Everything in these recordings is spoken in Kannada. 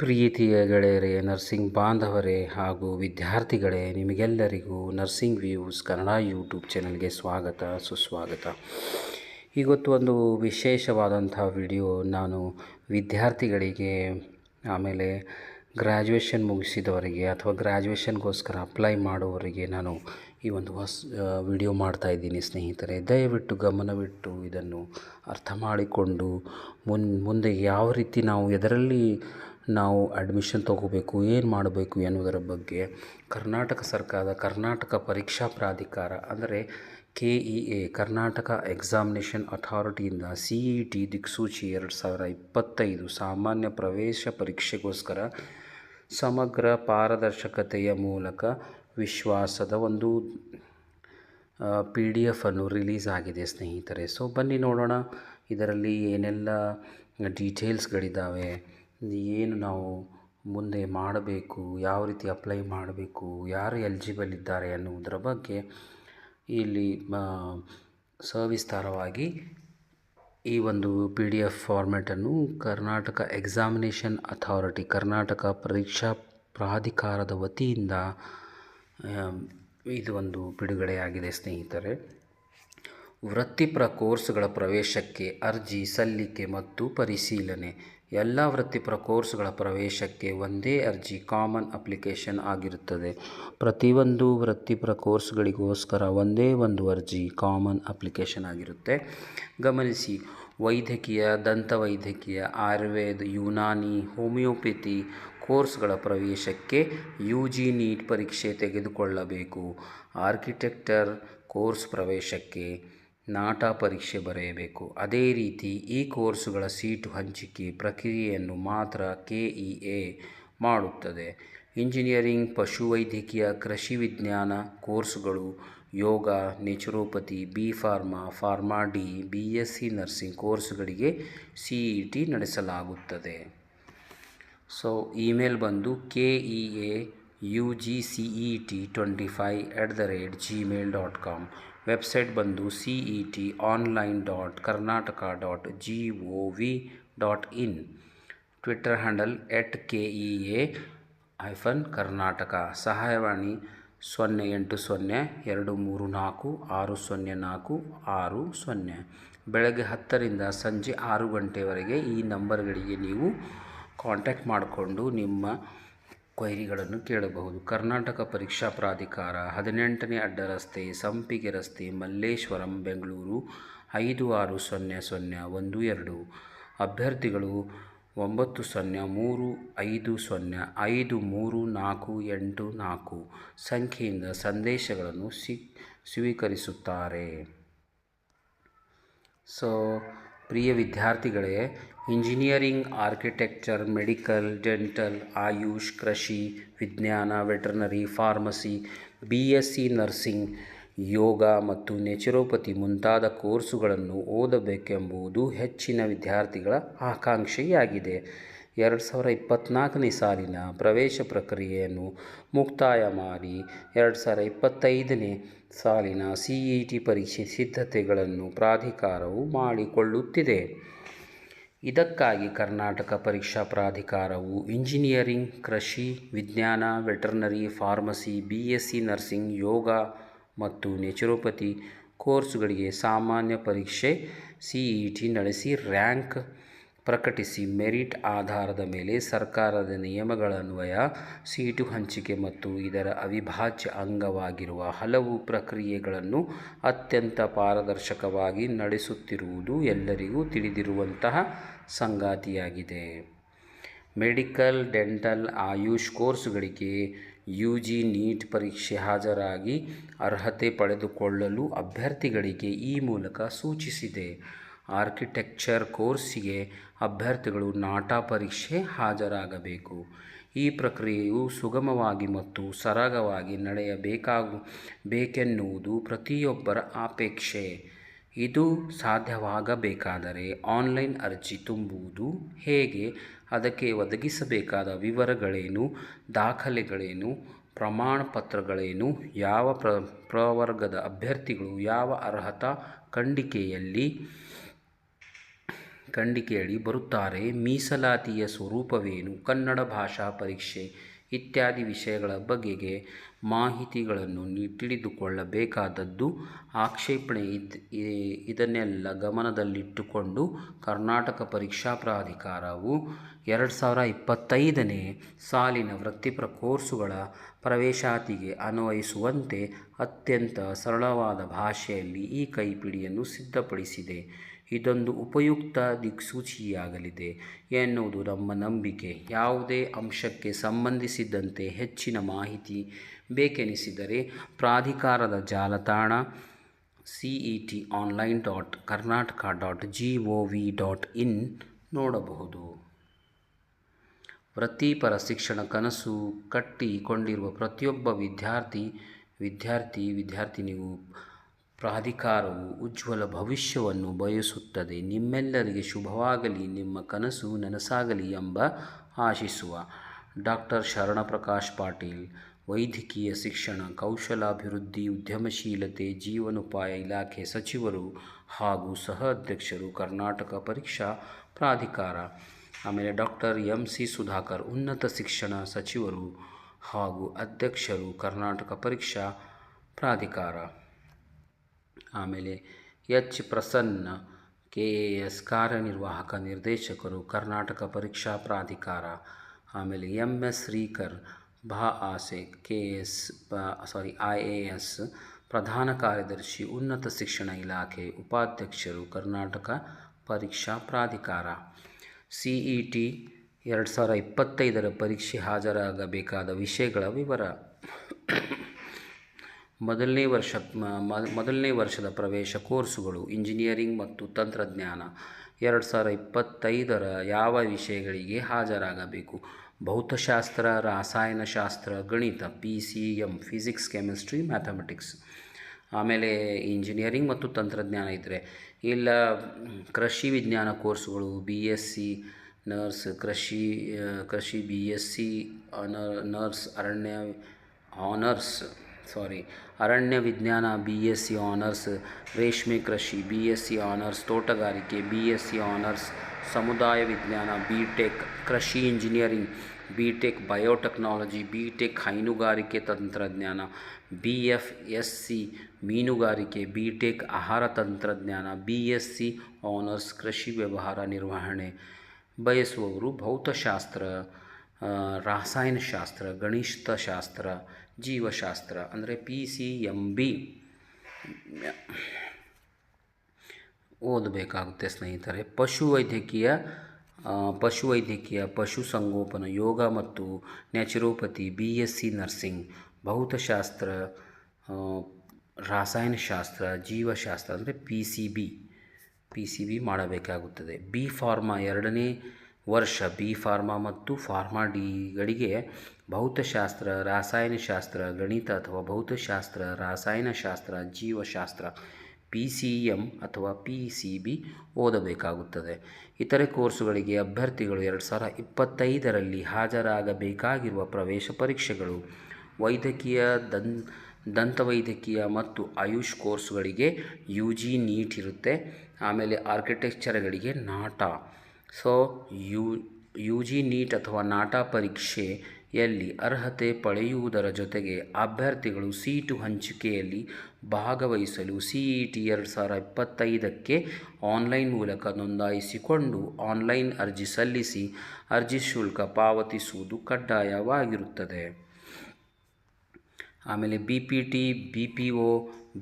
ಪ್ರೀತಿಯ ಗೆಳೆಯರೇ, ನರ್ಸಿಂಗ್ ಬಾಂಧವರೇ ಹಾಗೂ ವಿದ್ಯಾರ್ಥಿಗಳೇ, ನಿಮಗೆಲ್ಲರಿಗೂ ನರ್ಸಿಂಗ್ ವ್ಯೂಸ್ ಕನ್ನಡ ಯೂಟ್ಯೂಬ್ ಚಾನಲ್ಗೆ ಸ್ವಾಗತ ಸುಸ್ವಾಗತ. ಇವತ್ತು ಒಂದು ವಿಶೇಷವಾದಂಥ ವಿಡಿಯೋ. ನಾನು ವಿದ್ಯಾರ್ಥಿಗಳಿಗೆ, ಆಮೇಲೆ ಗ್ರ್ಯಾಜುಯೇಷನ್ ಮುಗಿಸಿದವರಿಗೆ ಅಥವಾ ಗ್ರ್ಯಾಜುಯೇಷನ್ಗೋಸ್ಕರ ಅಪ್ಲೈ ಮಾಡುವವರಿಗೆ ನಾನು ಈ ಒಂದು ವಿಡಿಯೋ ಮಾಡ್ತಾಯಿದ್ದೀನಿ ಸ್ನೇಹಿತರೆ. ದಯವಿಟ್ಟು ಗಮನವಿಟ್ಟು ಇದನ್ನು ಅರ್ಥ ಮಾಡಿಕೊಂಡು ಮುಂದೆ ಯಾವ ರೀತಿ ನಾವು ಎದರಲ್ಲಿ ನಾವು ಅಡ್ಮಿಷನ್ ತೊಗೋಬೇಕು, ಏನು ಮಾಡಬೇಕು ಎನ್ನುವುದರ ಬಗ್ಗೆ ಕರ್ನಾಟಕ ಸರ್ಕಾರದ ಕರ್ನಾಟಕ ಪರೀಕ್ಷಾ ಪ್ರಾಧಿಕಾರ ಅಂದರೆ KEA ಕರ್ನಾಟಕ ಎಕ್ಸಾಮಿನೇಷನ್ ಅಥಾರಿಟಿಯಿಂದ CET ದಿಕ್ಸೂಚಿ 2025 ಸಾಮಾನ್ಯ ಪ್ರವೇಶ ಪರೀಕ್ಷೆಗೋಸ್ಕರ ಸಮಗ್ರ ಪಾರದರ್ಶಕತೆಯ ಮೂಲಕ ವಿಶ್ವಾಸದ ಒಂದು PDF ಅನ್ನು ರಿಲೀಸ್ ಆಗಿದೆ ಸ್ನೇಹಿತರೆ. ಸೊ ಬನ್ನಿ ನೋಡೋಣ ಇದರಲ್ಲಿ ಏನೆಲ್ಲ ಡೀಟೇಲ್ಸ್ಗಳಿದ್ದಾವೆ, ಏನು ನಾವು ಮುಂದೆ ಮಾಡಬೇಕು, ಯಾವ ರೀತಿ ಅಪ್ಲೈ ಮಾಡಬೇಕು, ಯಾರು ಎಲಿಜಿಬಲ್ ಇದ್ದಾರೆ ಅನ್ನುವುದರ ಬಗ್ಗೆ ಇಲ್ಲಿ ಸವಿಸ್ತಾರವಾಗಿ ಈ ಒಂದು PDF ಫಾರ್ಮ್ಯಾಟನ್ನು ಕರ್ನಾಟಕ ಎಕ್ಸಾಮಿನೇಷನ್ ಅಥಾರಿಟಿ ಕರ್ನಾಟಕ ಪರೀಕ್ಷಾ ಪ್ರಾಧಿಕಾರದ ವತಿಯಿಂದ ಇದು ಒಂದು ಬಿಡುಗಡೆಯಾಗಿದೆ ಸ್ನೇಹಿತರೆ. ವೃತ್ತಿಪರ ಕೋರ್ಸ್ಗಳ ಪ್ರವೇಶಕ್ಕೆ ಅರ್ಜಿ ಸಲ್ಲಿಕೆ ಮತ್ತು ಪರಿಶೀಲನೆ. ಎಲ್ಲ ವೃತ್ತಿಪರ ಕೋರ್ಸ್ಗಳ ಪ್ರವೇಶಕ್ಕೆ ಒಂದೇ ಅರ್ಜಿ ಕಾಮನ್ ಅಪ್ಲಿಕೇಶನ್ ಆಗಿರುತ್ತದೆ. ಪ್ರತಿಯೊಂದು ವೃತ್ತಿಪರ ಕೋರ್ಸ್ಗಳಿಗೋಸ್ಕರ ಒಂದೇ ಒಂದು ಅರ್ಜಿ ಕಾಮನ್ ಅಪ್ಲಿಕೇಶನ್ ಆಗಿರುತ್ತೆ. ಗಮನಿಸಿ, ವೈದ್ಯಕೀಯ, ದಂತವೈದ್ಯಕೀಯ, ಆಯುರ್ವೇದ, ಯುನಾನಿ, ಹೋಮಿಯೋಪತಿ ಕೋರ್ಸ್ಗಳ ಪ್ರವೇಶಕ್ಕೆ UG ನೀಟ್ ಪರೀಕ್ಷೆ ತೆಗೆದುಕೊಳ್ಳಬೇಕು. ಆರ್ಕಿಟೆಕ್ಚರ್ ಕೋರ್ಸ್ ಪ್ರವೇಶಕ್ಕೆ ನಾಟಾ ಪರೀಕ್ಷೆ ಬರೆಯಬೇಕು. ಅದೇ ರೀತಿ ಈ ಕೋರ್ಸುಗಳ ಸೀಟು ಹಂಚಿಕೆ ಪ್ರಕ್ರಿಯೆಯನ್ನು ಮಾತ್ರ KEA ಮಾಡುತ್ತದೆ. ಇಂಜಿನಿಯರಿಂಗ್, ಪಶುವೈದ್ಯಕೀಯ, ಕೃಷಿ ವಿಜ್ಞಾನ ಕೋರ್ಸುಗಳು, yoga, naturopathy, B.Pharma, pharma D, BSc nursing ಕೋರ್ಸುಗಳಿಗೆ CET ನಡೆಸಲಾಗುತ್ತದೆ. ಸೊ ಇಮೇಲ್ ಬಂದು keeugcet25@gmail.com. ವೆಬ್ಸೈಟ್ ಬಂದು cet.online.karnataka.gov.in. ಟ್ವಿಟರ್ ಹ್ಯಾಂಡಲ್ @KEA-ಕರ್ನಾಟಕ. ಸಹಾಯವಾಣಿ 080-234-60460. ಬೆಳಗ್ಗೆ 10ರಿಂದ ಸಂಜೆ 6 ಗಂಟೆವರೆಗೆ ಈ ನಂಬರ್ಗಳಿಗೆ ನೀವು ಕಾಂಟ್ಯಾಕ್ಟ್ ಮಾಡಿಕೊಂಡು ನಿಮ್ಮ ಕ್ವೈರಿಗಳನ್ನು ಕೇಳಬಹುದು. ಕರ್ನಾಟಕ ಪರೀಕ್ಷಾ ಪ್ರಾಧಿಕಾರ, 18ನೇ ಅಡ್ಡ ರಸ್ತೆ, ಸಂಪಿಗೆ ರಸ್ತೆ, ಮಲ್ಲೇಶ್ವರಂ, ಬೆಂಗಳೂರು 560012. ಅಭ್ಯರ್ಥಿಗಳು 9035053484 ಸಂಖ್ಯೆಯಿಂದ ಸಂದೇಶಗಳನ್ನು ಸ್ವೀಕರಿಸುತ್ತಾರೆ. ಸೊ ಪ್ರಿಯ ವಿದ್ಯಾರ್ಥಿಗಳೇ, engineering, architecture, medical, dental, AYUSH, ಕೃಷಿ ವಿಜ್ಞಾನ, ವೆಟರ್ನರಿ, ಫಾರ್ಮಸಿ, BSc ನರ್ಸಿಂಗ್, ಯೋಗ ಮತ್ತು ನ್ಯಾಚುರೋಪತಿ ಮುಂತಾದ ಕೋರ್ಸುಗಳನ್ನು ಓದಬೇಕೆಂಬುದು ಹೆಚ್ಚಿನ ವಿದ್ಯಾರ್ಥಿಗಳ ಆಕಾಂಕ್ಷೆಯಾಗಿದೆ. 2024ನೇ ಸಾಲಿನ ಪ್ರವೇಶ ಪ್ರಕ್ರಿಯೆಯನ್ನು ಮುಕ್ತಾಯ ಮಾಡಿ 2025ನೇ ಸಾಲಿನ CET ಪರೀಕ್ಷೆ ಸಿದ್ಧತೆಗಳನ್ನು ಪ್ರಾಧಿಕಾರವು ಮಾಡಿಕೊಳ್ಳುತ್ತಿದೆ. ಇದಕ್ಕಾಗಿ ಕರ್ನಾಟಕ ಪರೀಕ್ಷಾ ಪ್ರಾಧಿಕಾರವು ಇಂಜಿನಿಯರಿಂಗ್, ಕೃಷಿ ವಿಜ್ಞಾನ, ವೆಟರ್ನರಿ, ಫಾರ್ಮಸಿ, BSc ನರ್ಸಿಂಗ್, ಯೋಗ ಮತ್ತು ನ್ಯಾಚುರೋಪತಿ ಕೋರ್ಸುಗಳಿಗೆ ಸಾಮಾನ್ಯ ಪರೀಕ್ಷೆ CET ನಡೆಸಿ ರ್ಯಾಂಕ್ ಪ್ರಕಟಿಸಿ ಮೆರಿಟ್ ಆಧಾರದ ಮೇಲೆ ಸರ್ಕಾರದ ನಿಯಮಗಳನ್ವಯ ಸೀಟು ಹಂಚಿಕೆ ಮತ್ತು ಇದರ ಅವಿಭಾಜ್ಯ ಅಂಗವಾಗಿರುವ ಹಲವು ಪ್ರಕ್ರಿಯೆಗಳನ್ನು ಅತ್ಯಂತ ಪಾರದರ್ಶಕವಾಗಿ ನಡೆಸುತ್ತಿರುವುದು ಎಲ್ಲರಿಗೂ ತಿಳಿದಿರುವಂತಹ ಸಂಗತಿಯಾಗಿದೆ. ಮೆಡಿಕಲ್, ಡೆಂಟಲ್, ಆಯುಷ್ ಕೋರ್ಸುಗಳಿಗೆ UG ನೀಟ್ ಪರೀಕ್ಷೆ ಹಾಜರಾಗಿ ಅರ್ಹತೆ ಪಡೆದುಕೊಳ್ಳಲು ಅಭ್ಯರ್ಥಿಗಳಿಗೆ ಈ ಮೂಲಕ ಸೂಚಿಸಿದೆ. ಆರ್ಕಿಟೆಕ್ಚರ್ ಕೋರ್ಸಿಗೆ ಅಭ್ಯರ್ಥಿಗಳು ನಾಟಾ ಪರೀಕ್ಷೆ ಹಾಜರಾಗಬೇಕು. ಈ ಪ್ರಕ್ರಿಯೆಯು ಸುಗಮವಾಗಿ ಮತ್ತು ಸರಾಗವಾಗಿ ನಡೆಯಬೇಕೆನ್ನುವುದು ಪ್ರತಿಯೊಬ್ಬರ ಅಪೇಕ್ಷೆ. ಇದು ಸಾಧ್ಯವಾಗಬೇಕಾದರೆ ಆನ್ಲೈನ್ ಅರ್ಜಿ ತುಂಬುವುದು ಹೇಗೆ, ಅದಕ್ಕೆ ಒದಗಿಸಬೇಕಾದ ವಿವರಗಳೇನು, ದಾಖಲೆಗಳೇನು, ಪ್ರಮಾಣ ಪತ್ರಗಳೇನು, ಯಾವ ಪ್ರವರ್ಗದ ಅಭ್ಯರ್ಥಿಗಳು ಯಾವ ಅರ್ಹತಾ ಖಂಡಿಕೆಯಲ್ಲಿ ಖಂಡಿಕೆಯಡಿ ಬರುತ್ತಾರೆ, ಮೀಸಲಾತಿಯ ಸ್ವರೂಪವೇನು, ಕನ್ನಡ ಭಾಷಾ ಪರೀಕ್ಷೆ ಇತ್ಯಾದಿ ವಿಷಯಗಳ ಬಗೆಗೆ ಮಾಹಿತಿಗಳನ್ನು ತಿಳಿದುಕೊಳ್ಳಬೇಕಾದದ್ದು ಆಕ್ಷೇಪಣೆ. ಇದನ್ನೆಲ್ಲ ಗಮನದಲ್ಲಿಟ್ಟುಕೊಂಡು ಕರ್ನಾಟಕ ಪರೀಕ್ಷಾ ಪ್ರಾಧಿಕಾರವು 2025ನೇ ಸಾಲಿನ ವೃತ್ತಿಪರ ಕೋರ್ಸುಗಳ ಪ್ರವೇಶಾತಿಗೆ ಅನ್ವಯಿಸುವಂತೆ ಅತ್ಯಂತ ಸರಳವಾದ ಭಾಷೆಯಲ್ಲಿ ಈ ಕೈಪಿಡಿಯನ್ನು ಸಿದ್ಧಪಡಿಸಿದೆ. ಇದೊಂದು ಉಪಯುಕ್ತ ದಿಕ್ಸೂಚಿಯಾಗಲಿದೆ ಎನ್ನುವುದು ನಮ್ಮ ನಂಬಿಕೆ. ಯಾವುದೇ ಅಂಶಕ್ಕೆ ಸಂಬಂಧಿಸಿದಂತೆ ಹೆಚ್ಚಿನ ಮಾಹಿತಿ ಬೇಕೆನಿಸಿದರೆ ಪ್ರಾಧಿಕಾರದ ಜಾಲತಾಣ cet.online.karnataka.gov.in ನೋಡಬಹುದು. ವೃತ್ತಿಪರ ಶಿಕ್ಷಣ ಕನಸು ಕಟ್ಟಿಕೊಂಡಿರುವ ಪ್ರತಿಯೊಬ್ಬ ವಿದ್ಯಾರ್ಥಿನಿಗೂ ಪ್ರಾಧಿಕಾರವು ಉಜ್ವಲ ಭವಿಷ್ಯವನ್ನು ಬಯಸುತ್ತದೆ. ನಿಮ್ಮೆಲ್ಲರಿಗೆ ಶುಭವಾಗಲಿ, ನಿಮ್ಮ ಕನಸು ನನಸಾಗಲಿ ಎಂಬ ಆಶಿಸುವ ಡಾಕ್ಟರ್ ಶರಣಪ್ರಕಾಶ್ ಪಾಟೀಲ್, ವೈದ್ಯಕೀಯ ಶಿಕ್ಷಣ, ಕೌಶಲಾಭಿವೃದ್ಧಿ, ಉದ್ಯಮಶೀಲತೆ, ಜೀವನೋಪಾಯ ಇಲಾಖೆ ಸಚಿವರು ಹಾಗೂ ಸಹ ಅಧ್ಯಕ್ಷರು, ಕರ್ನಾಟಕ ಪರೀಕ್ಷಾ ಪ್ರಾಧಿಕಾರ. ಆಮೇಲೆ ಡಾಕ್ಟರ್ MC ಸುಧಾಕರ್, ಉನ್ನತ ಶಿಕ್ಷಣ ಸಚಿವರು ಹಾಗೂ ಅಧ್ಯಕ್ಷರು, ಕರ್ನಾಟಕ ಪರೀಕ್ಷಾ ಪ್ರಾಧಿಕಾರ. ಆಮೇಲೆ H ಪ್ರಸನ್ನ, KAS ಕಾರ್ಯನಿರ್ವಾಹಕ ನಿರ್ದೇಶಕರು, ಕರ್ನಾಟಕ ಪರೀಕ್ಷಾ ಪ್ರಾಧಿಕಾರ. ಆಮೇಲೆ MS ಶ್ರೀಕರ್ ಭಾಆಸೆ, IAS ಪ್ರಧಾನ ಕಾರ್ಯದರ್ಶಿ, ಉನ್ನತ ಶಿಕ್ಷಣ ಇಲಾಖೆ, ಉಪಾಧ್ಯಕ್ಷರು, ಕರ್ನಾಟಕ ಪರೀಕ್ಷಾ ಪ್ರಾಧಿಕಾರ. CET 2025ರ ಪರೀಕ್ಷೆ ಹಾಜರಾಗಬೇಕಾದ ವಿಷಯಗಳ ವಿವರ. ಮೊದಲನೇ ವರ್ಷದ ಪ್ರವೇಶ ಕೋರ್ಸುಗಳು. ಇಂಜಿನಿಯರಿಂಗ್ ಮತ್ತು ತಂತ್ರಜ್ಞಾನ 2025ರ ಯಾವ ವಿಷಯಗಳಿಗೆ ಹಾಜರಾಗಬೇಕು? ಭೌತಶಾಸ್ತ್ರ, ರಾಸಾಯನಶಾಸ್ತ್ರ, ಗಣಿತ, PCM ಫಿಸಿಕ್ಸ್, ಕೆಮಿಸ್ಟ್ರಿ, ಮ್ಯಾಥಮೆಟಿಕ್ಸ್. ಆಮೇಲೆ ಇಂಜಿನಿಯರಿಂಗ್ ಮತ್ತು ತಂತ್ರಜ್ಞಾನ ಇದ್ದರೆ ಇಲ್ಲ ಕೃಷಿ ವಿಜ್ಞಾನ ಕೋರ್ಸುಗಳು, BSc ನರ್ಸ್, ಕೃಷಿ BSc ನರ್ಸ್, ಅರಣ್ಯ ವಿಜ್ಞಾನ BSc ಆನರ್ಸ್, ರೇಷ್ಮೆ ಕೃಷಿ BSc ಆನರ್ಸ್, ತೋಟಗಾರಿಕೆ BSc ಆನರ್ಸ್, ಸಮುದಾಯ ವಿಜ್ಞಾನ BTech, ಕೃಷಿ ಇಂಜಿನಿಯರಿಂಗ್ BTech, ಬಯೋಟೆಕ್ನಾಲಜಿ BTech, ಹೈನುಗಾರಿಕೆ ತಂತ್ರಜ್ಞಾನ BFSc, ಮೀನುಗಾರಿಕೆ BTech, ಆಹಾರ ತಂತ್ರಜ್ಞಾನ BSc ಆನರ್ಸ್, ಕೃಷಿ ವ್ಯವಹಾರ ನಿರ್ವಹಣೆ ಬಯಸುವವರು ಭೌತಶಾಸ್ತ್ರ, ರಾಸಾಯನಶಾಸ್ತ್ರ, ಗಣಿತಶಾಸ್ತ್ರ, ಜೀವಶಾಸ್ತ್ರ ಅಂದರೆ PCMB ಓದಬೇಕಾಗುತ್ತೆ ಸ್ನೇಹಿತರೆ. ಪಶುವೈದ್ಯಕೀಯ, ಪಶುಸಂಗೋಪನಾ, ಯೋಗ ಮತ್ತು ನ್ಯಾಚುರೋಪತಿ BSc ನರ್ಸಿಂಗ್, ಭೌತಶಾಸ್ತ್ರ, ರಾಸಾಯನಶಾಸ್ತ್ರ, ಜೀವಶಾಸ್ತ್ರ ಅಂದರೆ PCB ಮಾಡಬೇಕಾಗುತ್ತದೆ. B ಫಾರ್ಮಾ 2ನೇ ವರ್ಷ B ಫಾರ್ಮಾ ಮತ್ತು ಫಾರ್ಮಾ ಡಿಗಳಿಗೆ ಭೌತಶಾಸ್ತ್ರ, ರಾಸಾಯನಶಾಸ್ತ್ರ, ಗಣಿತ ಅಥವಾ ಭೌತಶಾಸ್ತ್ರ, ರಾಸಾಯನಶಾಸ್ತ್ರ, ಜೀವಶಾಸ್ತ್ರ PCM ಅಥವಾ PCB ಓದಬೇಕಾಗುತ್ತದೆ. ಇತರೆ ಕೋರ್ಸುಗಳಿಗೆ ಅಭ್ಯರ್ಥಿಗಳು 2025ರಲ್ಲಿ ಹಾಜರಾಗಬೇಕಾಗಿರುವ ಪ್ರವೇಶ ಪರೀಕ್ಷೆಗಳು. ವೈದ್ಯಕೀಯ, ದಂತವೈದ್ಯಕೀಯ ಮತ್ತು ಆಯುಷ್ ಕೋರ್ಸುಗಳಿಗೆ UG ನೀಟ್ ಇರುತ್ತೆ. ಆಮೇಲೆ ಆರ್ಕಿಟೆಕ್ಚರ್ಗಳಿಗೆ ನಾಟಾ. UG ನೀಟ್ ಅಥವಾ ನಾಟಾ ಪರೀಕ್ಷೆಯಲ್ಲಿ ಅರ್ಹತೆ ಪಡೆಯುವುದರ ಜೊತೆಗೆ ಅಭ್ಯರ್ಥಿಗಳು ಸೀಟು ಹಂಚಿಕೆಯಲ್ಲಿ ಭಾಗವಹಿಸಲು CET 2025ಕ್ಕೆ ಆನ್ಲೈನ್ ಮೂಲಕ ನೋಂದಾಯಿಸಿಕೊಂಡು ಆನ್ಲೈನ್ ಅರ್ಜಿ ಸಲ್ಲಿಸಿ ಅರ್ಜಿ ಶುಲ್ಕ ಪಾವತಿಸುವುದು ಕಡ್ಡಾಯವಾಗಿರುತ್ತದೆ. ಆಮೇಲೆ BPT, BPO,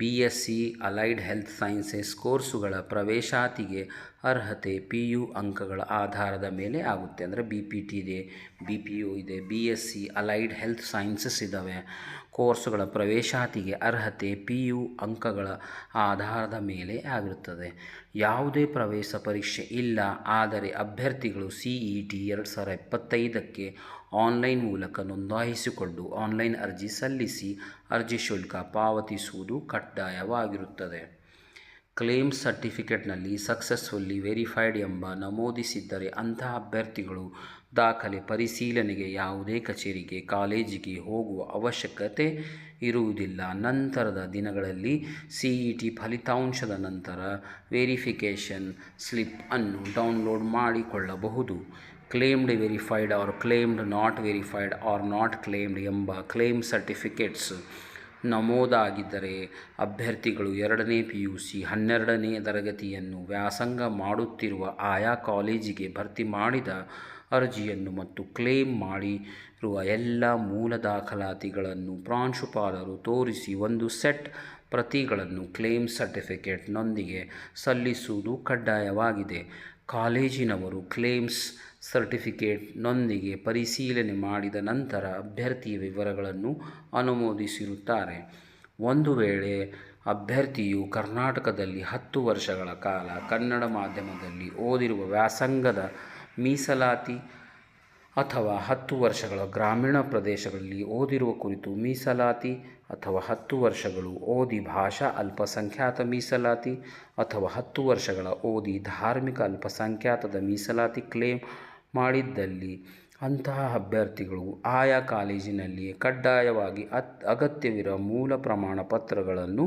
BSc allied health sciences ಕೋರ್ಸುಗಳ ಪ್ರವೇಶಾತಿಗೆ ಅರ್ಹತೆ PU ಅಂಕಗಳ ಆಧಾರದ ಮೇಲೆ ಆಗುತ್ತೆ. ಅಂದರೆ BPT ಇದೆ, BPO ಇದೆ, BSc ಅಲೈಡ್ ಹೆಲ್ತ್ ಸೈನ್ಸಸ್ ಇದ್ದಾವೆ. ಕೋರ್ಸುಗಳ ಪ್ರವೇಶಾತಿಗೆ ಅರ್ಹತೆ PU ಅಂಕಗಳ ಆಧಾರದ ಮೇಲೆ ಆಗಿರುತ್ತದೆ. ಯಾವುದೇ ಪ್ರವೇಶ ಪರೀಕ್ಷೆ ಇಲ್ಲ, ಆದರೆ ಅಭ್ಯರ್ಥಿಗಳು CET 2025ಕ್ಕೆ ಆನ್ಲೈನ್ ಮೂಲಕ ನೋಂದಾಯಿಸಿಕೊಂಡು ಆನ್ಲೈನ್ ಅರ್ಜಿ ಸಲ್ಲಿಸಿ ಅರ್ಜಿ ಶುಲ್ಕ ಪಾವತಿಸುವುದು ಕಡ್ಡಾಯವಾಗಿರುತ್ತದೆ. ಕ್ಲೇಮ್ ಸರ್ಟಿಫಿಕೇಟ್ನಲ್ಲಿ ಸಕ್ಸಸ್ಫುಲ್ಲಿ ವೆರಿಫೈಡ್ ಎಂಬ ನಮೂದಿಸಿದ್ದರೆ ಅಂತಹ ಅಭ್ಯರ್ಥಿಗಳು ದಾಖಲೆ ಪರಿಶೀಲನೆಗೆ ಯಾವುದೇ ಕಚೇರಿಗೆ ಕಾಲೇಜಿಗೆ ಹೋಗುವ ಅವಶ್ಯಕತೆ ಇರುವುದಿಲ್ಲ. ನಂತರದ ದಿನಗಳಲ್ಲಿ CET ಫಲಿತಾಂಶದ ನಂತರ ವೆರಿಫಿಕೇಷನ್ ಸ್ಲಿಪ್ ಅನ್ನು ಡೌನ್ಲೋಡ್ ಮಾಡಿಕೊಳ್ಳಬಹುದು. Claimed verified or claimed not verified or not claimed ಎಂಬ ಕ್ಲೇಮ್ ಸರ್ಟಿಫಿಕೇಟ್ಸ್ ನಮೂದಾಗಿದ್ದರೆ ಅಭ್ಯರ್ಥಿಗಳು 2ನೇ PUC 12ನೇ ತರಗತಿಯನ್ನು ವ್ಯಾಸಂಗ ಮಾಡುತ್ತಿರುವ ಆಯಾ ಕಾಲೇಜಿಗೆ ಭರ್ತಿ ಮಾಡಿದ ಅರ್ಜಿಯನ್ನು ಮತ್ತು ಕ್ಲೇಮ್ ಮಾಡಿರುವ ಎಲ್ಲ ಮೂಲ ದಾಖಲಾತಿಗಳನ್ನು ಪ್ರಾಂಶುಪಾಲರು ತೋರಿಸಿ ಒಂದು ಸೆಟ್ ಪ್ರತಿಗಳನ್ನು ಕ್ಲೇಮ್ ಸರ್ಟಿಫಿಕೇಟ್ನೊಂದಿಗೆ ಸಲ್ಲಿಸುವುದು ಕಡ್ಡಾಯವಾಗಿದೆ. ಕಾಲೇಜಿನವರು ಕ್ಲೇಮ್ಸ್ ಸರ್ಟಿಫಿಕೇಟ್ನೊಂದಿಗೆ ಪರಿಶೀಲನೆ ಮಾಡಿದ ನಂತರ ಅಭ್ಯರ್ಥಿಯ ವಿವರಗಳನ್ನು ಅನುಮೋದಿಸಿರುತ್ತಾರೆ. ಒಂದು ವೇಳೆ ಅಭ್ಯರ್ಥಿಯು ಕರ್ನಾಟಕದಲ್ಲಿ 10 ವರ್ಷಗಳ ಕಾಲ ಕನ್ನಡ ಮಾಧ್ಯಮದಲ್ಲಿ ಓದಿರುವ ವ್ಯಾಸಂಗದ ಮೀಸಲಾತಿ ಅಥವಾ 10 ವರ್ಷಗಳ ಗ್ರಾಮೀಣ ಪ್ರದೇಶಗಳಲ್ಲಿ ಓದಿರುವ ಕುರಿತು ಮೀಸಲಾತಿ ಅಥವಾ 10 ವರ್ಷಗಳು ಓದಿ ಭಾಷಾ ಅಲ್ಪಸಂಖ್ಯಾತ ಮೀಸಲಾತಿ ಅಥವಾ 10 ವರ್ಷಗಳ ಓದಿ ಧಾರ್ಮಿಕ ಅಲ್ಪಸಂಖ್ಯಾತದ ಮೀಸಲಾತಿ ಕ್ಲೇಮ್ ಮಾಡಿದ್ದಲ್ಲಿ ಅಂತಹ ಅಭ್ಯರ್ಥಿಗಳು ಆಯಾ ಕಾಲೇಜಿನಲ್ಲಿಯೇ ಕಡ್ಡಾಯವಾಗಿ ಅಗತ್ಯವಿರುವ ಮೂಲ ಪ್ರಮಾಣ ಪತ್ರಗಳನ್ನು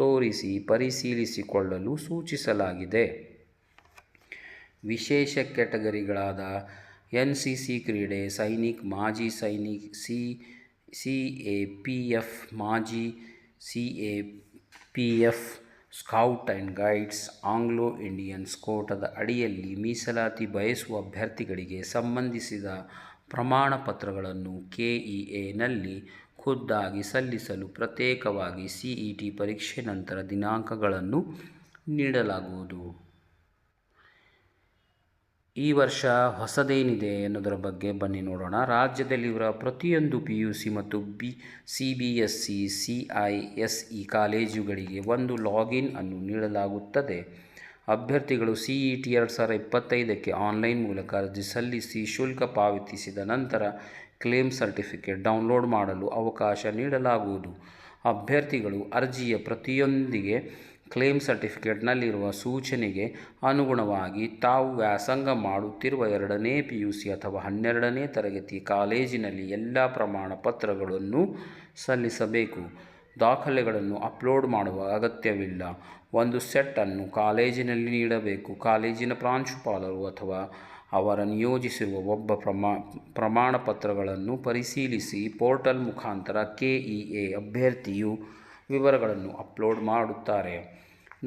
ತೋರಿಸಿ ಪರಿಶೀಲಿಸಿಕೊಳ್ಳಲು ಸೂಚಿಸಲಾಗಿದೆ. ವಿಶೇಷ ಕ್ಯಾಟಗರಿಗಳಾದ NCC ಕ್ರೀಡೆ ಸೈನಿಕ್, ಮಾಜಿ ಸೈನಿಕ್, CAPF, ಮಾಜಿ CAPF, scout and guides, Anglo Indians ಕೋಟಾದ ಅಡಿಯಲ್ಲಿ ಮೀಸಲಾತಿ ಬಯಸುವ ಅಭ್ಯರ್ಥಿಗಳಿಗೆ ಸಂಬಂಧಿಸಿದ ಪ್ರಮಾಣ ಪತ್ರಗಳನ್ನು KEAನಲ್ಲಿ ಖುದ್ದಾಗಿ ಸಲ್ಲಿಸಲು ಪ್ರತ್ಯೇಕವಾಗಿ CET ಪರೀಕ್ಷೆ ನಂತರ ದಿನಾಂಕಗಳನ್ನು ನೀಡಲಾಗುವುದು. ಈ ವರ್ಷ ಹೊಸದೇನಿದೆ ಎನ್ನುವುದರ ಬಗ್ಗೆ ಬನ್ನಿ ನೋಡೋಣ. ರಾಜ್ಯದಲ್ಲಿರುವ ಪ್ರತಿಯೊಂದು PUC ಮತ್ತು CBSE, CISE ಕಾಲೇಜುಗಳಿಗೆ ಒಂದು ಲಾಗಿನ್ ಅನ್ನು ನೀಡಲಾಗುತ್ತದೆ. ಅಭ್ಯರ್ಥಿಗಳು CET 2025ಕ್ಕೆ ಆನ್ಲೈನ್ ಮೂಲಕ ಅರ್ಜಿ ಸಲ್ಲಿಸಿ ಶುಲ್ಕ ಪಾವತಿಸಿದ ನಂತರ ಕ್ಲೇಮ್ ಸರ್ಟಿಫಿಕೇಟ್ ಡೌನ್ಲೋಡ್ ಮಾಡಲು ಅವಕಾಶ ನೀಡಲಾಗುವುದು. ಅಭ್ಯರ್ಥಿಗಳು ಅರ್ಜಿಯ ಪ್ರತಿಯೊಂದಿಗೆ ಕ್ಲೇಮ್ ಸರ್ಟಿಫಿಕೇಟ್ನಲ್ಲಿರುವ ಸೂಚನೆಗೆ ಅನುಗುಣವಾಗಿ ತಾವು ವ್ಯಾಸಂಗ ಮಾಡುತ್ತಿರುವ 2ನೇ PUC ಅಥವಾ 12ನೇ ತರಗತಿ ಕಾಲೇಜಿನಲ್ಲಿ ಎಲ್ಲ ಪ್ರಮಾಣ ಪತ್ರಗಳನ್ನು ಸಲ್ಲಿಸಬೇಕು. ದಾಖಲೆಗಳನ್ನು ಅಪ್ಲೋಡ್ ಮಾಡುವ ಅಗತ್ಯವಿಲ್ಲ. ಒಂದು ಸೆಟ್ ಅನ್ನು ಕಾಲೇಜಿನಲ್ಲಿ ನೀಡಬೇಕು. ಕಾಲೇಜಿನ ಪ್ರಾಂಶುಪಾಲರು ಅಥವಾ ಅವರ ನಿಯೋಜಿಸಿರುವ ಒಬ್ಬ ಪ್ರಮಾಣ ಪತ್ರಗಳನ್ನು ಪರಿಶೀಲಿಸಿ ಪೋರ್ಟಲ್ ಮುಖಾಂತರ KEA ಅಭ್ಯರ್ಥಿಯು ವಿವರಗಳನ್ನು ಅಪ್ಲೋಡ್ ಮಾಡುತ್ತಾರೆ.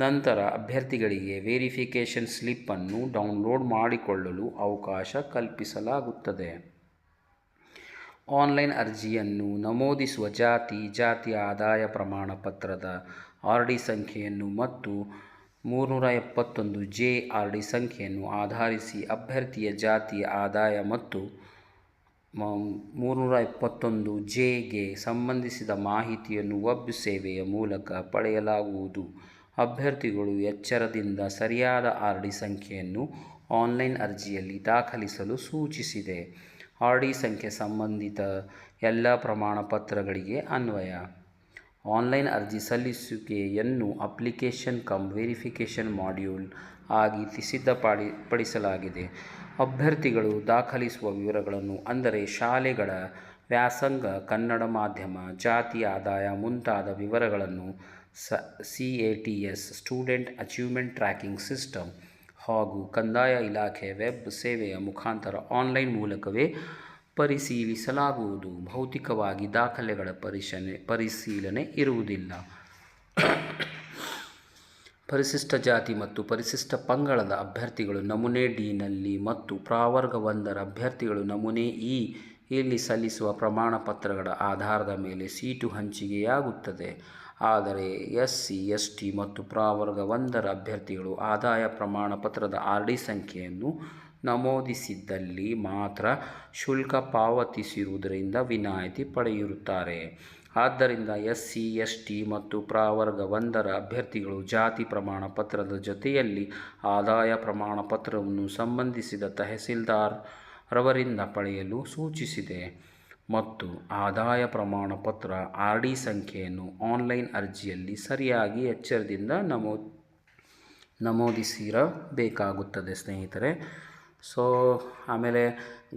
ನಂತರ ಅಭ್ಯರ್ಥಿಗಳಿಗೆ ವೆರಿಫಿಕೇಷನ್ ಸ್ಲಿಪ್ ಅನ್ನು ಡೌನ್ಲೋಡ್ ಮಾಡಿಕೊಳ್ಳಲು ಅವಕಾಶ ಕಲ್ಪಿಸಲಾಗುತ್ತದೆ. ಆನ್ಲೈನ್ ಅರ್ಜಿಯನ್ನು ನಮೂದಿಸುವ ಜಾತಿಯ ಆದಾಯ ಪ್ರಮಾಣ ಪತ್ರದ RD ಸಂಖ್ಯೆಯನ್ನು ಮತ್ತು 371J RD ಸಂಖ್ಯೆಯನ್ನು ಆಧರಿಸಿ ಅಭ್ಯರ್ಥಿಯ ಜಾತಿಯ ಆದಾಯ ಮತ್ತು 371Jಗೆ ಸಂಬಂಧಿಸಿದ ಮಾಹಿತಿಯನ್ನು ವೆಬ್ ಸೇವೆಯ ಮೂಲಕ ಪಡೆಯಲಾಗುವುದು. ಅಭ್ಯರ್ಥಿಗಳು ಎಚ್ಚರದಿಂದ ಸರಿಯಾದ RD ಸಂಖ್ಯೆಯನ್ನು ಆನ್ಲೈನ್ ಅರ್ಜಿಯಲ್ಲಿ ದಾಖಲಿಸಲು ಸೂಚಿಸಿದೆ. RD ಸಂಖ್ಯೆ ಸಂಬಂಧಿತ ಎಲ್ಲ ಪ್ರಮಾಣ ಪತ್ರಗಳಿಗೆ ಅನ್ವಯ. ಆನ್ಲೈನ್ ಅರ್ಜಿ ಸಲ್ಲಿಸುವಿಕೆಯನ್ನು ಅಪ್ಲಿಕೇಶನ್ ಕಮ್ ವೆರಿಫಿಕೇಷನ್ ಮಾಡ್ಯೂಲ್ ಆಗಿ ಸಿದ್ಧಪಡಿಸಲಾಗಿದೆ. ಅಭ್ಯರ್ಥಿಗಳು ದಾಖಲಿಸುವ ವಿವರಗಳನ್ನು ಅಂದರೆ ಶಾಲೆಗಳ ವ್ಯಾಸಂಗ, ಕನ್ನಡ ಮಾಧ್ಯಮ, ಜಾತಿ, ಆದಾಯ ಮುಂತಾದ ವಿವರಗಳನ್ನು CATS student achievement tracking system ಹಾಗೂ ಕಂದಾಯ ಇಲಾಖೆ ವೆಬ್ ಸೇವೆಯ ಮುಖಾಂತರ ಆನ್ಲೈನ್ ಮೂಲಕವೇ ಪರಿಶೀಲಿಸಲಾಗುವುದು. ಭೌತಿಕವಾಗಿ ದಾಖಲೆಗಳ ಪರಿಶೀಲನೆ ಇರುವುದಿಲ್ಲ. ಪರಿಶಿಷ್ಟ ಜಾತಿ ಮತ್ತು ಪರಿಶಿಷ್ಟ ಪಂಗಡದ ಅಭ್ಯರ್ಥಿಗಳು ನಮೂನೆ Dನಲ್ಲಿ ಮತ್ತು ಪ್ರವರ್ಗ 1ರ ಅಭ್ಯರ್ಥಿಗಳು ನಮೂನೆ E ಇಲ್ಲಿ ಸಲ್ಲಿಸುವ ಪ್ರಮಾಣ ಪತ್ರಗಳ ಆಧಾರದ ಮೇಲೆ ಸೀಟು ಹಂಚಿಕೆಯಾಗುತ್ತದೆ. ಆದರೆ SC, ST ಮತ್ತು ಪ್ರವರ್ಗ 1ರ ಅಭ್ಯರ್ಥಿಗಳು ಆದಾಯ ಪ್ರಮಾಣ ಪತ್ರದ RD ಸಂಖ್ಯೆಯನ್ನು ನಮೂದಿಸಿದ್ದಲ್ಲಿ ಮಾತ್ರ ಶುಲ್ಕ ಪಾವತಿಸಿರುವುದರಿಂದ ವಿನಾಯಿತಿ ಪಡೆಯುತ್ತಾರೆ. ಆದ್ದರಿಂದ SC, ST ಮತ್ತು ಪ್ರವರ್ಗ 1ರ ಅಭ್ಯರ್ಥಿಗಳು ಜಾತಿ ಪ್ರಮಾಣ ಪತ್ರದ ಜೊತೆಯಲ್ಲಿ ಆದಾಯ ಪ್ರಮಾಣ ಪತ್ರವನ್ನು ಸಂಬಂಧಿಸಿದ ತಹಸೀಲ್ದಾರ್ ರವರಿಂದ ಪಡೆಯಲು ಸೂಚಿಸಿದೆ ಮತ್ತು ಆದಾಯ ಪ್ರಮಾಣ ಪತ್ರ RD ಸಂಖ್ಯೆಯನ್ನು ಆನ್ಲೈನ್ ಅರ್ಜಿಯಲ್ಲಿ ಸರಿಯಾಗಿ ಎಚ್ಚರದಿಂದ ನಮೂದಿಸಿರಬೇಕಾಗುತ್ತದೆ ಸ್ನೇಹಿತರೆ. ಸೊ ಆಮೇಲೆ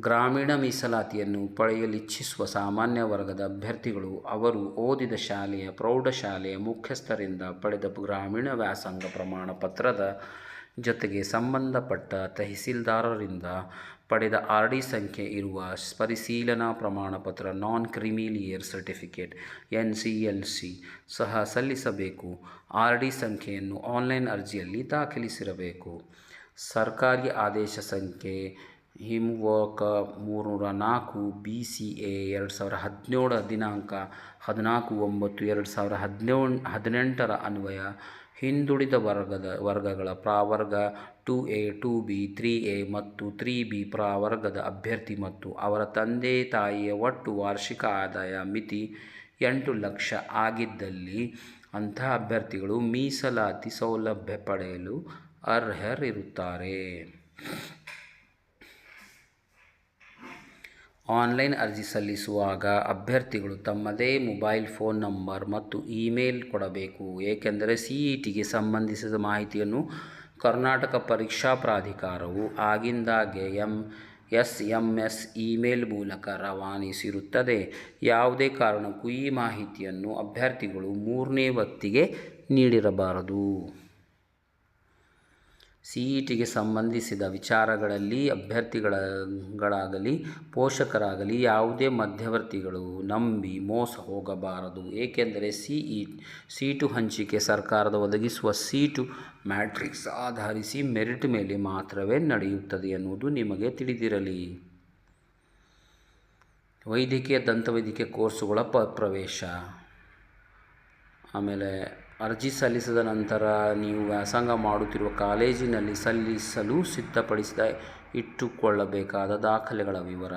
ಗ್ರಾಮೀಣ ಮೀಸಲಾತಿಯನ್ನು ಪಡೆಯಲಿಚ್ಛಿಸುವ ಸಾಮಾನ್ಯ ವರ್ಗದ ಅಭ್ಯರ್ಥಿಗಳು ಅವರು ಓದಿದ ಶಾಲೆಯ ಪ್ರೌಢಶಾಲೆಯ ಮುಖ್ಯಸ್ಥರಿಂದ ಪಡೆದ ಗ್ರಾಮೀಣ ವ್ಯಾಸಂಗ ಪ್ರಮಾಣ ಪತ್ರದ ಜೊತೆಗೆ ಸಂಬಂಧಪಟ್ಟ ತಹಸೀಲ್ದಾರರಿಂದ ಪಡೆದ RD ಸಂಖ್ಯೆ ಇರುವ ಪರಿಶೀಲನಾ ಪ್ರಮಾಣಪತ್ರ ನಾನ್ ಕ್ರಿಮಿಲಿಯರ್ ಸರ್ಟಿಫಿಕೇಟ್ NCLC ಸಹ ಸಲ್ಲಿಸಬೇಕು. RD ಸಂಖ್ಯೆಯನ್ನು ಆನ್ಲೈನ್ ಅರ್ಜಿಯಲ್ಲಿ ದಾಖಲಿಸಿರಬೇಕು. ಸರ್ಕಾರಿ ಆದೇಶ ಸಂಖ್ಯೆ ಹಿಮವಕ 304 BCA 2017 ದಿನಾಂಕ 14/9/2018 ಅನ್ವಯ ಹಿಂದುಳಿದ ವರ್ಗಗಳ ಪ್ರವರ್ಗ 2A 2B 3A ಮತ್ತು 3B ಪ್ರವರ್ಗದ ಅಭ್ಯರ್ಥಿ ಮತ್ತು ಅವರ ತಂದೆ ತಾಯಿಯ ಒಟ್ಟು ವಾರ್ಷಿಕ ಆದಾಯ ಮಿತಿ 8 ಲಕ್ಷ ಆಗಿದ್ದಲ್ಲಿ ಅಂಥ ಅಭ್ಯರ್ಥಿಗಳು ಮೀಸಲಾತಿ ಸೌಲಭ್ಯ ಪಡೆಯಲು ಅರ್ಹರಿರುತ್ತಾರೆ. ಆನ್ಲೈನ್ ಅರ್ಜಿ ಸಲ್ಲಿಸುವಾಗ ಅಭ್ಯರ್ಥಿಗಳು ತಮ್ಮದೇ ಮೊಬೈಲ್ ಫೋನ್ ನಂಬರ್ ಮತ್ತು ಇಮೇಲ್ ಕೊಡಬೇಕು. ಏಕೆಂದರೆ CETಗೆ ಸಂಬಂಧಿಸಿದ ಮಾಹಿತಿಯನ್ನು ಕರ್ನಾಟಕ ಪರೀಕ್ಷಾ ಪ್ರಾಧಿಕಾರವು ಆಗಿಂದಾಗೆ SMS ಇಮೇಲ್ ಮೂಲಕ ರವಾನಿಸಿರುತ್ತದೆ. ಯಾವುದೇ ಕಾರಣಕ್ಕೂ ಈ ಮಾಹಿತಿಯನ್ನು ಅಭ್ಯರ್ಥಿಗಳು ಮೂರನೇ ವ್ಯಕ್ತಿಗೆ ನೀಡಿರಬಾರದು. CETಗೆ ಸಂಬಂಧಿಸಿದ ವಿಚಾರಗಳಲ್ಲಿ ಅಭ್ಯರ್ಥಿಗಳಾಗಲಿ ಪೋಷಕರಾಗಲಿ ಯಾವುದೇ ಮಧ್ಯವರ್ತಿಗಳು ನಂಬಿ ಮೋಸ ಹೋಗಬಾರದು. ಏಕೆಂದರೆ ಸೀಟು ಹಂಚಿಕೆ ಸರ್ಕಾರದ ಒದಗಿಸುವ ಸೀಟು ಮ್ಯಾಟ್ರಿಕ್ಸ್ ಆಧರಿಸಿ ಮೆರಿಟ್ ಮೇಲೆ ಮಾತ್ರವೇ ನಡೆಯುತ್ತದೆ ಎನ್ನುವುದು ನಿಮಗೆ ತಿಳಿದಿರಲಿ. ವೈದ್ಯಕೀಯ ದಂತವೈದ್ಯಕೀಯ ಕೋರ್ಸುಗಳ ಪ್ರವೇಶ. ಆಮೇಲೆ ಅರ್ಜಿ ಸಲ್ಲಿಸಿದ ನಂತರ ನೀವು ವ್ಯಾಸಂಗ ಮಾಡುತ್ತಿರುವ ಕಾಲೇಜಿನಲ್ಲಿ ಸಲ್ಲಿಸಲು ಸಿದ್ಧಪಡಿಸಿದ ಇಟ್ಟುಕೊಳ್ಳಬೇಕಾದ ದಾಖಲೆಗಳ ವಿವರ.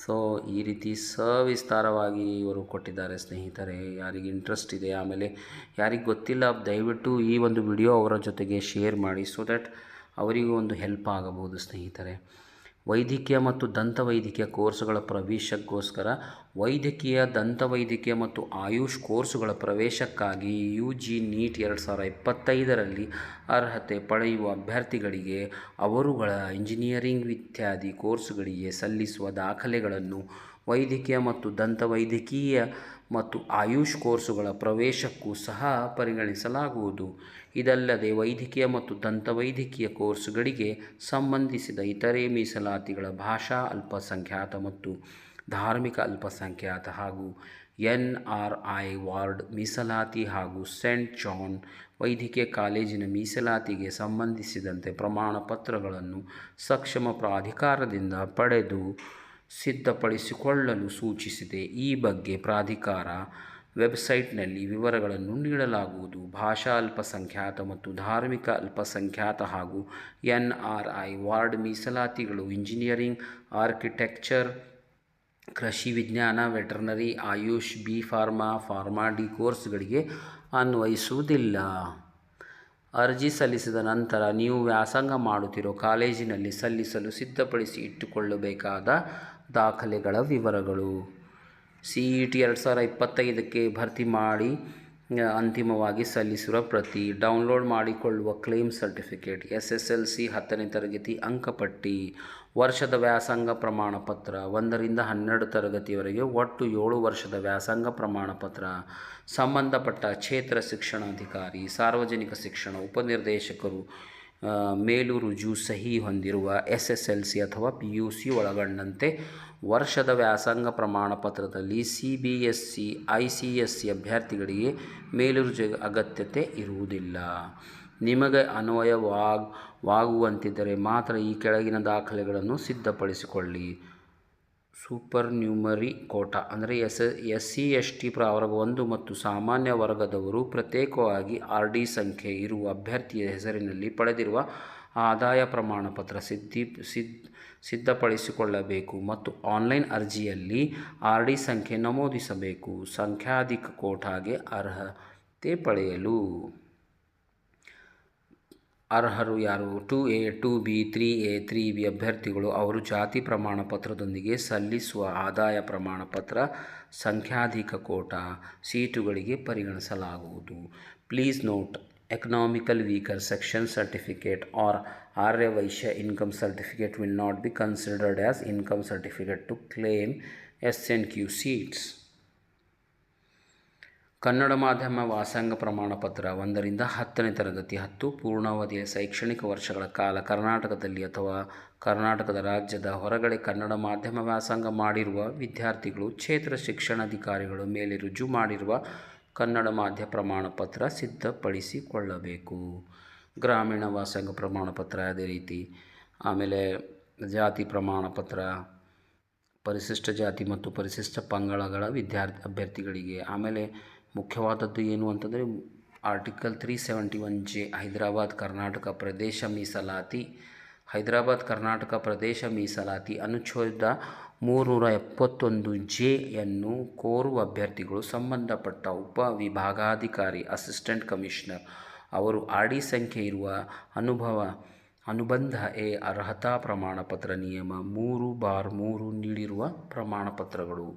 ಸೊ ಈ ರೀತಿ ಸವಿಸ್ತಾರವಾಗಿ ಇವರು ಕೊಟ್ಟಿದ್ದಾರೆ ಸ್ನೇಹಿತರೆ. ಯಾರಿಗೆ ಇಂಟ್ರೆಸ್ಟ್ ಇದೆ, ಆಮೇಲೆ ಯಾರಿಗೆ ಗೊತ್ತಿಲ್ಲ, ದಯವಿಟ್ಟು ಈ ಒಂದು ವಿಡಿಯೋ ಅವರ ಜೊತೆಗೆ ಶೇರ್ ಮಾಡಿ. ಸೊ ದ್ಯಾಟ್ ಅವರಿಗೂ ಒಂದು ಹೆಲ್ಪ್ ಆಗಬಹುದು ಸ್ನೇಹಿತರೆ. ವೈದ್ಯಕೀಯ ಮತ್ತು ದಂತವೈದ್ಯಕೀಯ ಕೋರ್ಸುಗಳ ಪ್ರವೇಶಕ್ಕೋಸ್ಕರ ವೈದ್ಯಕೀಯ, ದಂತವೈದ್ಯಕೀಯ ಮತ್ತು ಆಯುಷ್ ಕೋರ್ಸುಗಳ ಪ್ರವೇಶಕ್ಕಾಗಿ UG NEET 2025ರಲ್ಲಿ ಅರ್ಹತೆ ಪಡೆಯುವ ಅಭ್ಯರ್ಥಿಗಳಿಗೆ ಅವರುಗಳ ಇಂಜಿನಿಯರಿಂಗ್ ಇತ್ಯಾದಿ ಕೋರ್ಸುಗಳಿಗೆ ಸಲ್ಲಿಸುವ ದಾಖಲೆಗಳನ್ನು ವೈದ್ಯಕೀಯ ಮತ್ತು ದಂತವೈದ್ಯಕೀಯ ಮತ್ತು ಆಯುಷ್ ಕೋರ್ಸುಗಳ ಪ್ರವೇಶಕ್ಕೂ ಸಹ ಪರಿಗಣಿಸಲಾಗುವುದು. ಇದಲ್ಲದೆ ವೈದ್ಯಕೀಯ ಮತ್ತು ದಂತವೈದ್ಯಕೀಯ ಕೋರ್ಸುಗಳಿಗೆ ಸಂಬಂಧಿಸಿದ ಇತರೆ ಮೀಸಲಾತಿಗಳ ಭಾಷಾ ಅಲ್ಪಸಂಖ್ಯಾತ ಮತ್ತು ಧಾರ್ಮಿಕ ಅಲ್ಪಸಂಖ್ಯಾತ ಹಾಗೂ NRI ವಾರ್ಡ್ ಮೀಸಲಾತಿ ಹಾಗೂ ಸೇಂಟ್ ಜಾನ್ ವೈದ್ಯಕೀಯ ಕಾಲೇಜಿನ ಮೀಸಲಾತಿಗೆ ಸಂಬಂಧಿಸಿದಂತೆ ಪ್ರಮಾಣ ಪತ್ರಗಳನ್ನು ಸಕ್ಷಮ ಪ್ರಾಧಿಕಾರದಿಂದ ಪಡೆದು ಸಿದ್ಧಪಡಿಸಿಕೊಳ್ಳಲು ಸೂಚಿಸಿದೆ. ಈ ಬಗ್ಗೆ ಪ್ರಾಧಿಕಾರ ವೆಬ್ಸೈಟ್ನಲ್ಲಿ ವಿವರಗಳನ್ನು ನೀಡಲಾಗುವುದು. ಭಾಷಾ ಅಲ್ಪಸಂಖ್ಯಾತ ಮತ್ತು ಧಾರ್ಮಿಕ ಅಲ್ಪಸಂಖ್ಯಾತ ಹಾಗೂ NRI ವಾರ್ಡ್ ಮೀಸಲಾತಿಗಳು ಇಂಜಿನಿಯರಿಂಗ್, ಆರ್ಕಿಟೆಕ್ಚರ್, ಕೃಷಿ ವಿಜ್ಞಾನ, ವೆಟರ್ನರಿ, ಆಯುಷ್, ಫಾರ್ಮಾ D ಕೋರ್ಸ್ಗಳಿಗೆ ಅನ್ವಯಿಸುವುದಿಲ್ಲ. ಅರ್ಜಿ ಸಲ್ಲಿಸಿದ ನಂತರ ನೀವು ವ್ಯಾಸಂಗ ಮಾಡುತ್ತಿರೋ ಕಾಲೇಜಿನಲ್ಲಿ ಸಲ್ಲಿಸಲು ಸಿದ್ಧಪಡಿಸಿ ಇಟ್ಟುಕೊಳ್ಳಬೇಕಾದ ದಾಖಲೆಗಳ ವಿವರಗಳು. CET 2025ಕ್ಕೆ ಭರ್ತಿ ಮಾಡಿ ಅಂತಿಮವಾಗಿ ಸಲ್ಲಿಸಿರುವ ಪ್ರತಿ, ಡೌನ್ಲೋಡ್ ಮಾಡಿಕೊಳ್ಳುವ ಕ್ಲೇಮ್ ಸರ್ಟಿಫಿಕೇಟ್, SSLC 10ನೇ ತರಗತಿ ಅಂಕಪಟ್ಟಿ, ವರ್ಷದ ವ್ಯಾಸಂಗ ಪ್ರಮಾಣಪತ್ರ, 1ರಿಂದ 12 ತರಗತಿಯವರೆಗೆ ಒಟ್ಟು 7 ವರ್ಷದ ವ್ಯಾಸಂಗ ಪ್ರಮಾಣಪತ್ರ, ಸಂಬಂಧಪಟ್ಟ ಕ್ಷೇತ್ರ ಶಿಕ್ಷಣಾಧಿಕಾರಿ, ಸಾರ್ವಜನಿಕ ಶಿಕ್ಷಣ ಉಪನಿರ್ದೇಶಕರು ಮೇಲು ರುಜು ಸಹಿ ಹೊಂದಿರುವ SSLC ಅಥವಾ PUC ಒಳಗೊಂಡಂತೆ ವರ್ಷದ ವ್ಯಾಸಂಗ ಪ್ರಮಾಣಪತ್ರದಲ್ಲಿ CBSE ICSE ಅಭ್ಯರ್ಥಿಗಳಿಗೆ ಮೇಲುರುಜು ಅಗತ್ಯತೆ ಇರುವುದಿಲ್ಲ. ನಿಮಗೆ ಅನ್ವಯವಾಗುವಂತಿದ್ದರೆ ಮಾತ್ರ ಈ ಕೆಳಗಿನ ದಾಖಲೆಗಳನ್ನು ಸಿದ್ಧಪಡಿಸಿಕೊಳ್ಳಿ. ಸೂಪರ್ ನ್ಯೂಮರಿ ಕೋಟಾ ಅಂದರೆ SC ST ಪ್ರವರ್ಗ 1 ಮತ್ತು ಸಾಮಾನ್ಯ ವರ್ಗದವರು ಪ್ರತ್ಯೇಕವಾಗಿ RD ಸಂಖ್ಯೆ ಇರುವ ಅಭ್ಯರ್ಥಿಯ ಹೆಸರಿನಲ್ಲಿ ಪಡೆದಿರುವ ಆದಾಯ ಪ್ರಮಾಣಪತ್ರ ಸಿದ್ಧಪಡಿಸಿಕೊಳ್ಳಬೇಕು ಮತ್ತು ಆನ್ಲೈನ್ ಅರ್ಜಿಯಲ್ಲಿ RD ಸಂಖ್ಯೆ ನಮೂದಿಸಬೇಕು. ಸಂಖ್ಯಾಧಿಕ ಕೋಟಾಗೆ ಅರ್ಹತೆ ಪಡೆಯಲು ಅರ್ಹರು ಯಾರು? 2A 2B 3A 3B ಅಭ್ಯರ್ಥಿಗಳು ಅವರು ಜಾತಿ ಪ್ರಮಾಣ ಪತ್ರದೊಂದಿಗೆ ಸಲ್ಲಿಸುವ ಆದಾಯ ಪ್ರಮಾಣ ಪತ್ರ ಸಂಖ್ಯಾಧಿಕ ಕೋಟಾ ಸೀಟುಗಳಿಗೆ ಪರಿಗಣಿಸಲಾಗುವುದು. Please note, economically weaker section certificate or Arya Vaishya income certificate will not be considered as income certificate to claim SNQ seats. Kannada ಮಾಧ್ಯಮ ವ್ಯಾಸಂಗ ಪ್ರಮಾಣಪತ್ರ 1ರಿಂದ 10ನೇ ತರಗತಿ 10 ಪೂರ್ಣಾವಧಿಯ ಶೈಕ್ಷಣಿಕ ವರ್ಷಗಳ ಕಾಲ ಕರ್ನಾಟಕದಲ್ಲಿ ಅಥವಾ ಕರ್ನಾಟಕದ ರಾಜ್ಯದ ಹೊರಗಡೆ ಕನ್ನಡ ಮಾಧ್ಯಮ ವ್ಯಾಸಂಗ ಮಾಡಿರುವ ವಿದ್ಯಾರ್ಥಿಗಳು ಕ್ಷೇತ್ರ ಶಿಕ್ಷಣಾಧಿಕಾರಿಗಳು ಮೇಲೆ ರುಜು ಮಾಡಿರುವ ಕನ್ನಡ ಮಾಧ್ಯಮ ಪ್ರಮಾಣಪತ್ರ ಸಿದ್ಧಪಡಿಸಿಕೊಳ್ಳಬೇಕು. ಗ್ರಾಮೀಣ ವ್ಯಾಸಂಗ ಪ್ರಮಾಣಪತ್ರ ಅದೇ ರೀತಿ, ಆಮೇಲೆ ಜಾತಿ ಪ್ರಮಾಣಪತ್ರ ಪರಿಶಿಷ್ಟ ಜಾತಿ ಮತ್ತು ಪರಿಶಿಷ್ಟ ಪಂಗಡಗಳ ಅಭ್ಯರ್ಥಿಗಳಿಗೆ. ಆಮೇಲೆ ಮುಖ್ಯವಾದದ್ದು ಏನು ಅಂತಂದರೆ ಆರ್ಟಿಕಲ್ 371J ಹೈದರಾಬಾದ್ ಕರ್ನಾಟಕ ಪ್ರದೇಶ ಮೀಸಲಾತಿ. ಹೈದರಾಬಾದ್ ಕರ್ನಾಟಕ ಪ್ರದೇಶ ಮೀಸಲಾತಿ ಅನುಚ್ಛೇದ 371J ಯನ್ನು ಕೋರುವ ಅಭ್ಯರ್ಥಿಗಳು ಸಂಬಂಧಪಟ್ಟ ಉಪವಿಭಾಗಾಧಿಕಾರಿ ಅಸಿಸ್ಟೆಂಟ್ ಕಮಿಷನರ್ ಅವರು ಆಡಿ ಸಂಖ್ಯೆ ಇರುವ ಅನುಬಂಧ ಅರ್ಹತಾ ಪ್ರಮಾಣಪತ್ರ ನಿಯಮ 3/3 ನೀಡಿರುವ ಪ್ರಮಾಣಪತ್ರಗಳು.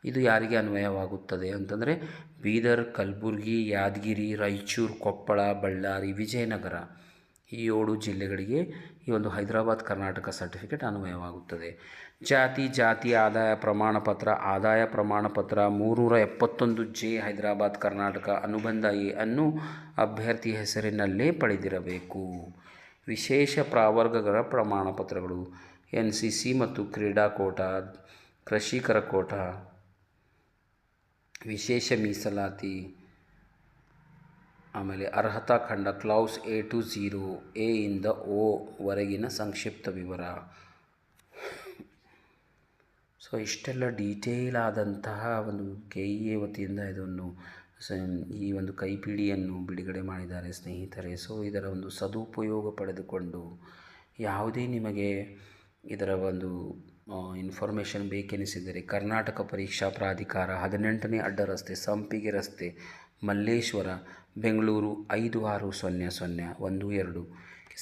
ಇದು ಯಾರಿಗೆ ಅನ್ವಯವಾಗುತ್ತದೆ ಅಂತಂದರೆ ಬೀದರ್, ಕಲಬುರಗಿ, ಯಾದಗಿರಿ, ರಾಯಚೂರು, ಕೊಪ್ಪಳ, ಬಳ್ಳಾರಿ, ವಿಜಯನಗರ ಈ 7 ಜಿಲ್ಲೆಗಳಿಗೆ ಈ ಒಂದು ಹೈದರಾಬಾದ್ ಕರ್ನಾಟಕ ಸರ್ಟಿಫಿಕೇಟ್ ಅನ್ವಯವಾಗುತ್ತದೆ. ಜಾತಿ ಆದಾಯ ಪ್ರಮಾಣಪತ್ರ 371J ಹೈದರಾಬಾದ್ ಕರ್ನಾಟಕ ಅನುಬಂಧ ಅನ್ನು ಅಭ್ಯರ್ಥಿ ಹೆಸರಿನಲ್ಲೇ ಪಡೆದಿರಬೇಕು. ವಿಶೇಷ ಪ್ರವರ್ಗಗಳ ಪ್ರಮಾಣಪತ್ರಗಳು NCC ಮತ್ತು ಕ್ರೀಡಾ ಕೋಟಾ, ಕೃಷಿಕರ ಕೋಟಾ, ವಿಶೇಷ ಮೀಸಲಾತಿ, ಆಮೇಲೆ ಅರ್ಹತಾ ಖಂಡ ಕ್ಲಾಸ್ A to 0, A ಇಂದ O ವರೆಗಿನ ಸಂಕ್ಷಿಪ್ತ ವಿವರ. ಸೊ ಇಷ್ಟೆಲ್ಲ ಡೀಟೇಲ್ ಆದಂತಹ ಒಂದು KEA ವತಿಯಿಂದ ಇದನ್ನು ಈ ಒಂದು ಕೈಪಿಡಿಯನ್ನು ಬಿಡುಗಡೆ ಮಾಡಿದ್ದಾರೆ ಸ್ನೇಹಿತರೆ. ಸೊ ಇದರ ಒಂದು ಸದುಪಯೋಗ ಪಡೆದುಕೊಂಡು ಯಾವುದೇ ನಿಮಗೆ ಇದರ ಒಂದು ಇನ್ಫಾರ್ಮೇಷನ್ ಬೇಕೆನಿಸಿದರೆ ಕರ್ನಾಟಕ ಪರೀಕ್ಷಾ ಪ್ರಾಧಿಕಾರ 18ನೇ ಅಡ್ಡ ರಸ್ತೆ, ಸಂಪಿಗೆ ರಸ್ತೆ, ಮಲ್ಲೇಶ್ವರ, ಬೆಂಗಳೂರು 560012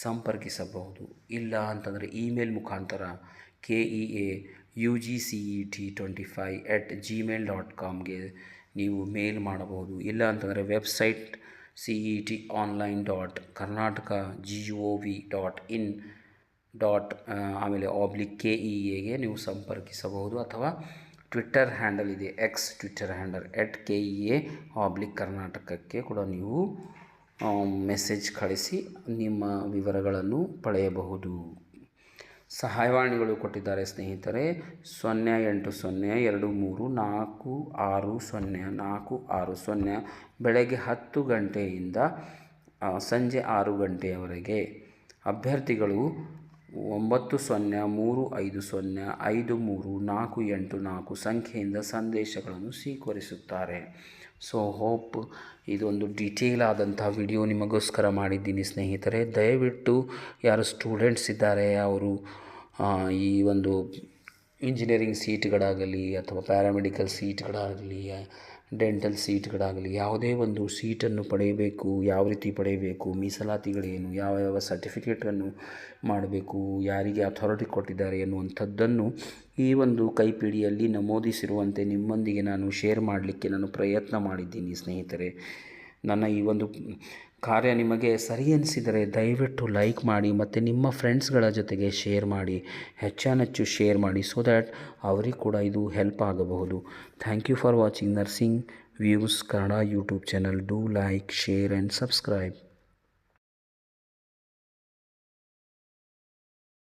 ಸಂಪರ್ಕಿಸಬಹುದು. ಇಲ್ಲ ಅಂತಂದರೆ ಇಮೇಲ್ ಮುಖಾಂತರ keaugcet25@gmail.comಗೆ ನೀವು ಮೇಲ್ ಮಾಡಬಹುದು. ಇಲ್ಲ ಅಂತಂದರೆ ವೆಬ್ಸೈಟ್ cet.online.karnataka.gov.in ಆಮೇಲೆ /KEAಗೆ ನೀವು ಸಂಪರ್ಕಿಸಬಹುದು. ಅಥವಾ ಟ್ವಿಟ್ಟರ್ ಹ್ಯಾಂಡಲ್ ಇದೆ, ಟ್ವಿಟ್ಟರ್ ಹ್ಯಾಂಡಲ್ @KEA_ಕರ್ನಾಟಕಕ್ಕೆ ಕೂಡ ನೀವು ಮೆಸೇಜ್ ಕಳಿಸಿ ನಿಮ್ಮ ವಿವರಗಳನ್ನು ಪಡೆಯಬಹುದು. ಸಹಾಯವಾಣಿಗಳು ಕೊಟ್ಟಿದ್ದಾರೆ ಸ್ನೇಹಿತರೆ. 08023460460 ಬೆಳಗ್ಗೆ 10 ಗಂಟೆಯಿಂದ ಸಂಜೆ 6 ಗಂಟೆಯವರೆಗೆ. ಅಭ್ಯರ್ಥಿಗಳು 9035053484 ಸಂಖ್ಯೆಯಿಂದ ಸಂದೇಶಗಳನ್ನು ಸ್ವೀಕರಿಸುತ್ತಾರೆ. ಸೊ ಹೋಪ್ ಇದೊಂದು ಡೀಟೇಲ್ ಆದಂಥ ವಿಡಿಯೋ ನಿಮಗೋಸ್ಕರ ಮಾಡಿದ್ದೀನಿ ಸ್ನೇಹಿತರೆ. ದಯವಿಟ್ಟು ಯಾರು ಸ್ಟೂಡೆಂಟ್ಸ್ ಇದ್ದಾರೆ ಅವರು ಈ ಒಂದು ಇಂಜಿನಿಯರಿಂಗ್ ಸೀಟ್ಗಳಾಗಲಿ ಅಥವಾ ಪ್ಯಾರಾಮೆಡಿಕಲ್ ಸೀಟ್ಗಳಾಗಲಿ, ಡೆಂಟಲ್ ಸೀಟ್ಗಳಾಗಲಿ ಯಾವುದೇ ಒಂದು ಸೀಟನ್ನು ಪಡೆಯಬೇಕು, ಯಾವ ರೀತಿ ಪಡೆಯಬೇಕು, ಮೀಸಲಾತಿಗಳೇನು, ಯಾವ ಸರ್ಟಿಫಿಕೇಟನ್ನು ಮಾಡಬೇಕು, ಯಾರಿಗೆ ಅಥಾರಿಟಿ ಕೊಟ್ಟಿದ್ದಾರೆ ಎನ್ನುವಂಥದ್ದನ್ನು ಈ ಒಂದು ಕೈಪಿಡಿಯಲ್ಲಿ ನಮೂದಿಸಿರುವಂತೆ ನಿಮ್ಮೊಂದಿಗೆ ನಾನು ಶೇರ್ ಮಾಡಲಿಕ್ಕೆ ನಾನು ಪ್ರಯತ್ನ ಮಾಡಿದ್ದೀನಿ ಸ್ನೇಹಿತರೆ. ನನ್ನ ಈ ಒಂದು ಕಾರ್ಯ ನಿಮಗೆ ಸರಿ ಅನಿಸಿದರೆ ದಯವಿಟ್ಟು ಲೈಕ್ ಮಾಡಿ ಮತ್ತು ನಿಮ್ಮ ಫ್ರೆಂಡ್ಸ್ಗಳ ಜೊತೆಗೆ ಶೇರ್ ಮಾಡಿ, ಹೆಚ್ಚಾನೆಚ್ಚು ಶೇರ್ ಮಾಡಿ, ಸೊ ದ್ಯಾಟ್ ಅವರಿಗೆ ಕೂಡ ಇದು ಹೆಲ್ಪ್ ಆಗಬಹುದು. Thank you for watching nursing views Kannada YouTube channel. Do like, share and subscribe.